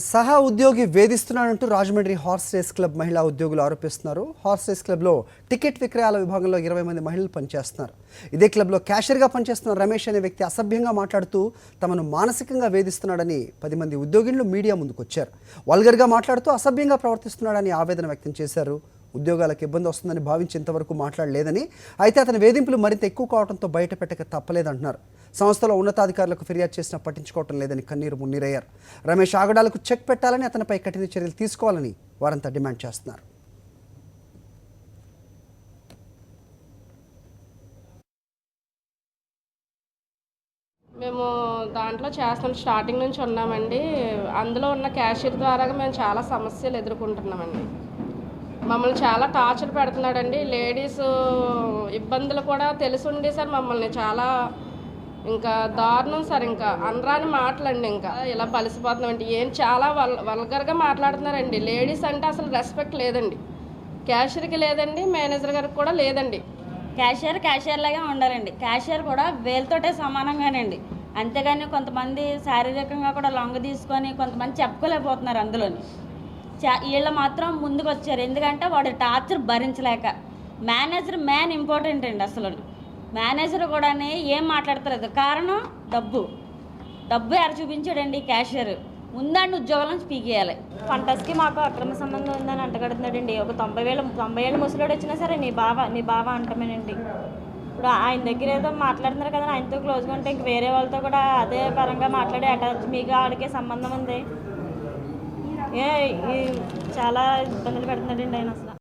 సహా ఉద్యోగి వేధిస్తున్నాడంటూ Rajahmundry horse race club మహిళా ఉద్యోగులు ఆరోపిస్తున్నారు. హార్స్ రేస్ క్లబ్లో టికెట్ విక్రయాల విభాగంలో 20 మంది మహిళలు పనిచేస్తున్నారు. ఇదే క్లబ్లో క్యాషియర్గా పనిచేస్తున్న రమేష్ అనే వ్యక్తి అసభ్యంగా మాట్లాడుతూ తమను మానసికంగా వేధిస్తున్నాడని 10 మంది ఉద్యోగులు మీడియా ముందుకొచ్చారు. వల్గర్గా మాట్లాడుతూ అసభ్యంగా ప్రవర్తిస్తున్నాడని ఆవేదన వ్యక్తం చేశారు. ఉద్యోగాలకు ఇబ్బంది వస్తుందని భావించి ఇంతవరకు మాట్లాడలేదని, అయితే అతని వేధింపులు మరింత ఎక్కువ కావడంతో బయట పెట్టక తప్పలేదంటున్నారు. సంస్థలో ఉన్నతాధికారులకు ఫిర్యాదు చేసినా పట్టించుకోవటం లేదని కన్నీరు మున్నీరయ్యారు. రమేష్ ఆగడాలకు చెక్ పెట్టాలని, అతనిపై కఠిన చర్యలు తీసుకోవాలని వారంతా డిమాండ్ చేస్తున్నారు. మేము దాంట్లో చేస్తాం, స్టార్టింగ్ నుంచి ఉన్నామండి. అందులో ఉన్న క్యాషియర్ ద్వారా మేము చాలా సమస్యలు ఎదుర్కొంటున్నామండి. మమ్మల్ని చాలా టార్చర్ పెడుతున్నాడండి. లేడీస్ ఇబ్బందులు కూడా తెలుసుండి సార్ మమ్మల్ని చాలా ఇంకా దారుణం సార్. ఇంకా అనరాని మాటలండి. ఇంకా ఇలా బలిసిపోతున్నామండి. ఏం చాలా వల్గర్గా మాట్లాడుతున్నారండి. లేడీస్ అంటే అసలు రెస్పెక్ట్ లేదండి. క్యాషియర్కి లేదండి, మేనేజర్ గారికి కూడా లేదండి. క్యాషియర్ లాగే ఉండాలండి. క్యాషియర్ కూడా వేలతోటే సమానంగానండి. అంతేగాని కొంతమంది శారీరకంగా కూడా లొంగ తీసుకొని కొంతమంది చెప్పుకోలేకపోతున్నారు. అందులోని వీళ్ళు మాత్రం ముందుకు వచ్చారు. ఎందుకంటే వాడు టార్చర్ భరించలేక. మేనేజర్ మెయిన్ ఇంపార్టెంట్ అండి. అసలు మేనేజర్ కూడా ఏం మాట్లాడతలేదు. కారణం డబ్బు ఎవరు చూపించాడండి క్యాషియర్. ముందండి ఉద్యోగాలను స్పీక్ చేయాలి. ఫంటస్కి మాకు అక్రమ సంబంధం ఉందని అంటగడుతున్నాడండి. ఒక 90 ఏళ్ళ ముసలోడు వచ్చినా సరే నీ బావ అంటమేనండి. ఇప్పుడు ఆయన దగ్గర ఏదో మాట్లాడుతున్నారు కదా, ఆయనతో క్లోజ్గా ఉంటే ఇంక వేరే వాళ్ళతో కూడా అదే పరంగా మాట్లాడి అటాచ్ మీకు ఆడికే సంబంధం ఉంది. చాలా ఇబ్బందులు పెడుతున్నాడండి ఆయన అసలు.